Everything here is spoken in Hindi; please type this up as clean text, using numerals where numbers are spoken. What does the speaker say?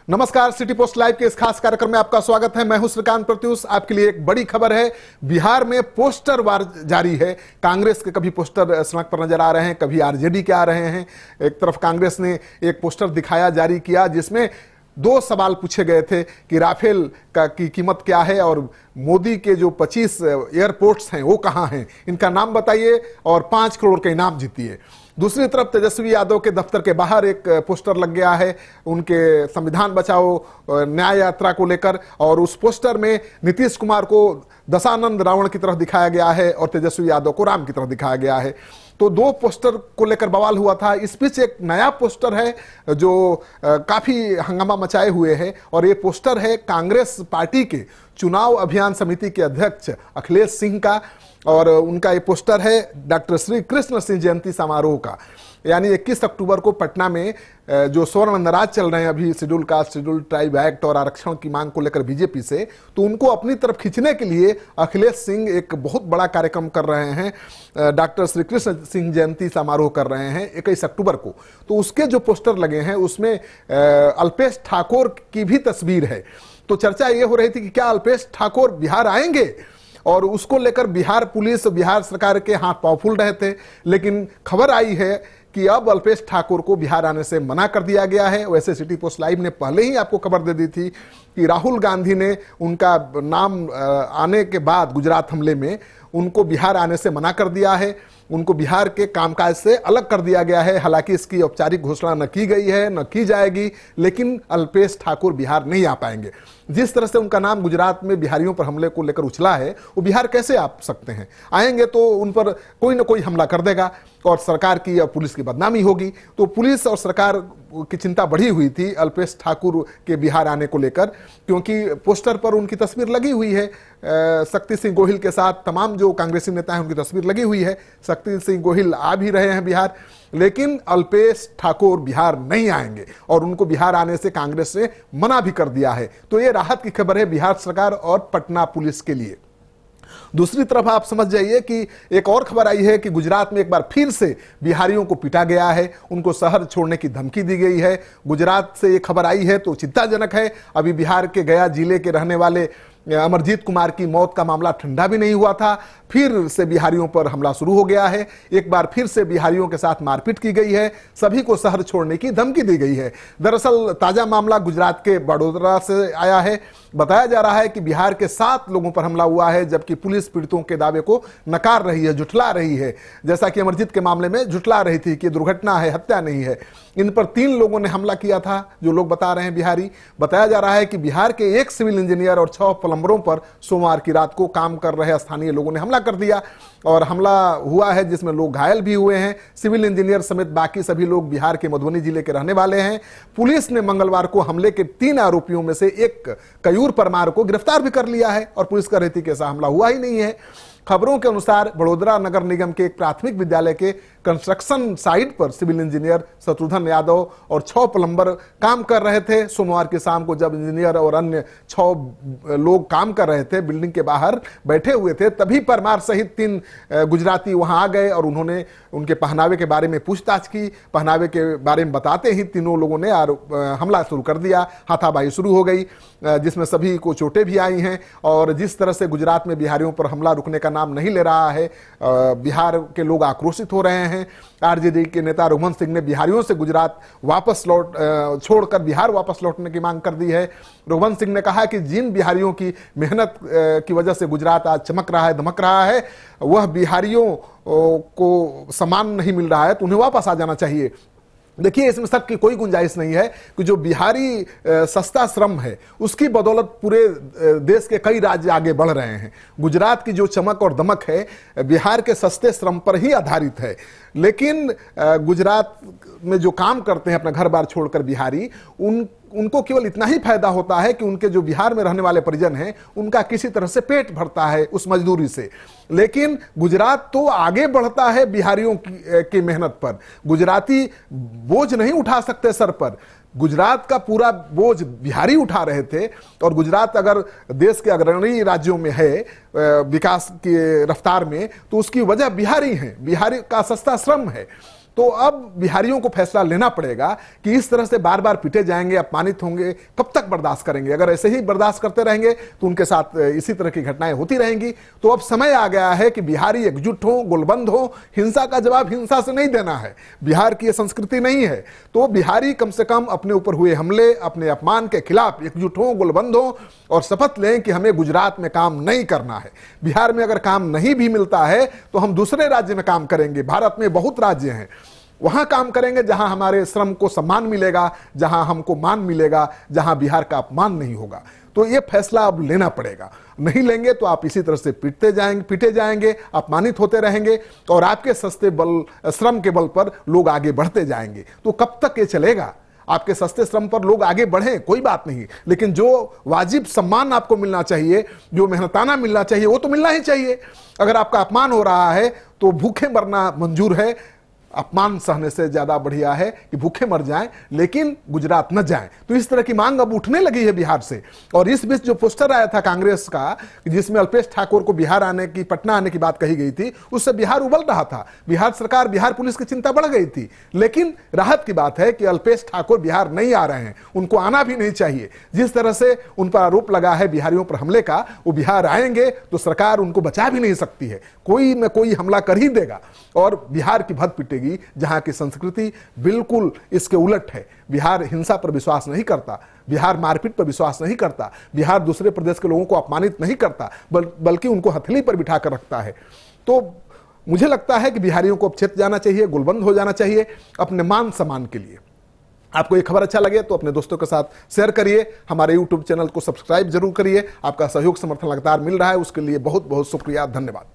नमस्कार, सिटी पोस्ट लाइव के इस खास कार्यक्रम में आपका स्वागत है। मैं हूं श्रीकांत प्रत्युष। आपके लिए एक बड़ी खबर है। बिहार में पोस्टर वार जारी है। कांग्रेस के कभी पोस्टर सड़क पर नजर आ रहे हैं, कभी आरजेडी के आ रहे हैं। एक तरफ कांग्रेस ने एक पोस्टर दिखाया, जारी किया, जिसमें 2 सवाल पूछे गए थे कि राफेल की कीमत क्या है और मोदी के जो 25 एयरपोर्ट्स हैं वो कहां हैं, इनका नाम बताइए और 5 करोड़ का इनाम जीतिए। दूसरी तरफ तेजस्वी यादव के दफ्तर के बाहर एक पोस्टर लग गया है उनके संविधान बचाओ न्याय यात्रा को लेकर, और उस पोस्टर में नीतीश कुमार को दशानंद रावण की तरफ दिखाया गया है और तेजस्वी यादव को राम की तरफ दिखाया गया है। तो 2 पोस्टर को लेकर बवाल हुआ था। इस बीच एक नया पोस्टर है जो काफी हंगामा मचाए हुए है, और ये पोस्टर है कांग्रेस पार्टी के चुनाव अभियान समिति के अध्यक्ष अखिलेश सिंह का, और उनका ये पोस्टर है डॉक्टर श्री कृष्ण सिंह जयंती समारोह का। यानी 21 अक्टूबर को पटना में जो स्वर्ण नाराज चल रहे हैं अभी schedule caste schedule tribe act और आरक्षण की मांग को लेकर बीजेपी से, तो उनको अपनी तरफ खींचने के लिए अखिलेश सिंह एक बहुत बड़ा कार्यक्रम कर रहे हैं। डॉक्टर श्री कृष्ण सिंह जयंती समारोह कर रहे हैं 21 अक्टूबर को। तो उसके जो पोस्टर लगे हैं उसमें अल्पेश ठाकोर की भी तस्वीर है। तो चर्चा ये हो रही थी कि क्या अल्पेश ठाकोर बिहार आएंगे, और उसको लेकर बिहार पुलिस बिहार सरकार के हाथ पांव फूल रहे थे। लेकिन खबर आई है कि अब अल्पेश ठाकोर को बिहार आने से मना कर दिया गया है। वैसे सिटी पोस्ट लाइव ने पहले ही आपको खबर दे दी थी कि राहुल गांधी ने उनका नाम आने के बाद गुजरात हमले में उनको बिहार आने से मना कर दिया है, उनको बिहार के कामकाज से अलग कर दिया गया है। हालांकि इसकी औपचारिक घोषणा न की गई है न की जाएगी, लेकिन अल्पेश ठाकोर बिहार नहीं आ पाएंगे। जिस तरह से उनका नाम गुजरात में बिहारियों पर हमले को लेकर उछला है, वो बिहार कैसे आ सकते हैं? आएंगे तो उन पर कोई ना कोई हमला कर देगा और सरकार की या पुलिस की बदनामी होगी। तो पुलिस और सरकार की चिंता बढ़ी हुई थी अल्पेश ठाकुर के बिहार आने को लेकर, क्योंकि पोस्टर पर उनकी तस्वीर लगी हुई है। शक्ति सिंह गोहिल के साथ तमाम जो कांग्रेसी नेता हैं उनकी तस्वीर लगी हुई है। शक्ति सिंह गोहिल आ भी रहे हैं बिहार, लेकिन अल्पेश ठाकुर बिहार नहीं आएंगे और उनको बिहार आने से कांग्रेस ने मना भी कर दिया है। तो ये राहत की खबर है बिहार सरकार और पटना पुलिस के लिए। दूसरी तरफ आप समझ जाइए कि एक और खबर आई है कि गुजरात में एक बार फिर से बिहारियों को पीटा गया है, उनको शहर छोड़ने की धमकी दी गई है। गुजरात से ये खबर आई है तो चिंताजनक है। अभी बिहार के गया जिले के रहने वाले अमरजीत कुमार की मौत का मामला ठंडा भी नहीं हुआ था, फिर से बिहारियों पर हमला शुरू हो गया है। एक बार फिर से बिहारियों के साथ मारपीट की गई है, सभी को शहर छोड़ने की धमकी दी गई है। दरअसल ताजा मामला गुजरात के बड़ोदरा से आया है। बताया जा रहा है कि बिहार के 7 लोगों पर हमला हुआ है, जबकि पुलिस पीड़ितों के दावे को नकार रही है, झुठला रही है। जैसा कि अमरजीत के मामले में झुठला रही थी कि दुर्घटना है, हत्या नहीं है। इन पर 3 लोगों ने हमला किया था, जो लोग बता रहे हैं बिहारी। बताया जा रहा है कि बिहार के 1 सिविल इंजीनियर और 6 प्लम्बरों पर सोमवार की रात को काम कर रहे स्थानीय लोगों ने हमला कर दिया, और हमला हुआ है जिसमें लोग घायल भी हुए हैं। सिविल इंजीनियर समेत बाकी सभी लोग बिहार के मधुबनी जिले के रहने वाले हैं। पुलिस ने मंगलवार को हमले के 3 आरोपियों में से एक कयूर परमार को गिरफ्तार भी कर लिया है, और पुलिस कह रही थी कि ऐसा हमला हुआ ही नहीं है। खबरों के अनुसार बड़ोदरा नगर निगम के एक प्राथमिक विद्यालय के कंस्ट्रक्शन साइट पर सिविल इंजीनियर शत्रुघ्न यादव और 6 प्लम्बर काम कर रहे थे। सोमवार की शाम को जब इंजीनियर और अन्य 6 लोग काम कर रहे थे, बिल्डिंग के बाहर बैठे हुए थे, तभी परमार सहित 3 गुजराती वहां आ गए और उन्होंने उनके पहनावे के बारे में पूछताछ की। पहनावे के बारे में बताते ही तीनों लोगों ने हमला शुरू कर दिया। हाथापाई शुरू हो गई, जिसमें सभी को चोटें भी आई हैं। और जिस तरह से गुजरात में बिहारियों पर हमला रुकने का नाम नहीं ले रहा है, बिहार के लोग आक्रोशित हो रहे हैं। आरजेडी के नेता रघुवंश सिंह ने बिहारियों से गुजरात वापस छोड़कर बिहार वापस लौटने की मांग कर दी है। रघुवंश सिंह ने कहा कि जिन बिहारियों की मेहनत की वजह से गुजरात आज चमक रहा है, दमक रहा है, वह बिहारियों को सम्मान नहीं मिल रहा है, तो उन्हें वापस आ जाना चाहिए। देखिए, इसमें शक की कोई गुंजाइश नहीं है कि जो बिहारी सस्ता श्रम है उसकी बदौलत पूरे देश के कई राज्य आगे बढ़ रहे हैं। गुजरात की जो चमक और दमक है बिहार के सस्ते श्रम पर ही आधारित है। लेकिन गुजरात में जो काम करते हैं अपना घर बार छोड़कर बिहारी, उनको केवल इतना ही फायदा होता है कि उनके जो बिहार में रहने वाले परिजन हैं उनका किसी तरह से पेट भरता है उस मजदूरी से। लेकिन गुजरात तो आगे बढ़ता है बिहारियों की मेहनत पर। गुजराती बोझ नहीं उठा सकते सर पर, गुजरात का पूरा बोझ बिहारी उठा रहे थे। और गुजरात अगर देश के अग्रणी राज्यों में है विकास की रफ्तार में, तो उसकी वजह बिहारी हैं, बिहारी का सस्ता श्रम है। तो अब बिहारियों को फैसला लेना पड़ेगा कि इस तरह से बार बार पिटे जाएंगे, अपमानित होंगे, कब तक बर्दाश्त करेंगे। अगर ऐसे ही बर्दाश्त करते रहेंगे तो उनके साथ इसी तरह की घटनाएं होती रहेंगी। तो अब समय आ गया है कि बिहारी एकजुट हो, गुलबंद हो। हिंसा का जवाब हिंसा से नहीं देना है, बिहार की यह संस्कृति नहीं है। तो बिहारी कम से कम अपने ऊपर हुए हमले, अपने अपमान के खिलाफ एकजुट हो, गुलबंद हो और शपथ लें कि हमें गुजरात में काम नहीं करना है। बिहार में अगर काम नहीं भी मिलता है तो हम दूसरे राज्य में काम करेंगे। भारत में बहुत राज्य हैं, वहां काम करेंगे जहां हमारे श्रम को सम्मान मिलेगा, जहां हमको मान मिलेगा, जहां बिहार का अपमान नहीं होगा। तो यह फैसला अब लेना पड़ेगा। नहीं लेंगे तो आप इसी तरह से पीटे जाएंगे, अपमानित होते रहेंगे और आपके सस्ते श्रम के बल पर लोग आगे बढ़ते जाएंगे। तो कब तक ये चलेगा? आपके सस्ते श्रम पर लोग आगे बढ़ें, कोई बात नहीं, लेकिन जो वाजिब सम्मान आपको मिलना चाहिए, जो मेहनताना मिलना चाहिए, वो तो मिलना ही चाहिए। अगर आपका अपमान हो रहा है तो भूखे मरना मंजूर है। अपमान सहने से ज्यादा बढ़िया है कि भूखे मर जाएं लेकिन गुजरात न जाएं। तो इस तरह की मांग अब उठने लगी है बिहार से। और इस बीच जो पोस्टर आया था कांग्रेस का, जिसमें अल्पेश ठाकोर को बिहार आने की, पटना आने की बात कही गई थी, उससे बिहार उबल रहा था। बिहार सरकार, बिहार पुलिस की चिंता बढ़ गई थी। लेकिन राहत की बात है कि अल्पेश ठाकोर बिहार नहीं आ रहे हैं, उनको आना भी नहीं चाहिए। जिस तरह से उन पर आरोप लगा है बिहारियों पर हमले का, वो बिहार आएंगे तो सरकार उनको बचा भी नहीं सकती है, कोई न कोई हमला कर ही देगा और बिहार की भद पिटेगी, जहां की संस्कृति बिल्कुल इसके उलट है। बिहार हिंसा पर विश्वास नहीं करता, बिहार मारपीट पर विश्वास नहीं करता, बिहार दूसरे प्रदेश के लोगों को अपमानित नहीं करता, बल्कि उनको हथेली पर बिठा कर रखता है। तो मुझे लगता है कि बिहारियों को अब चेत जाना चाहिए, गुलबंद हो जाना चाहिए अपने मान सम्मान के लिए। आपको ये खबर अच्छा लगे तो अपने दोस्तों के साथ शेयर करिए, हमारे YouTube चैनल को सब्सक्राइब जरूर करिए। आपका सहयोग समर्थन लगातार मिल रहा है, उसके लिए बहुत बहुत शुक्रिया, धन्यवाद।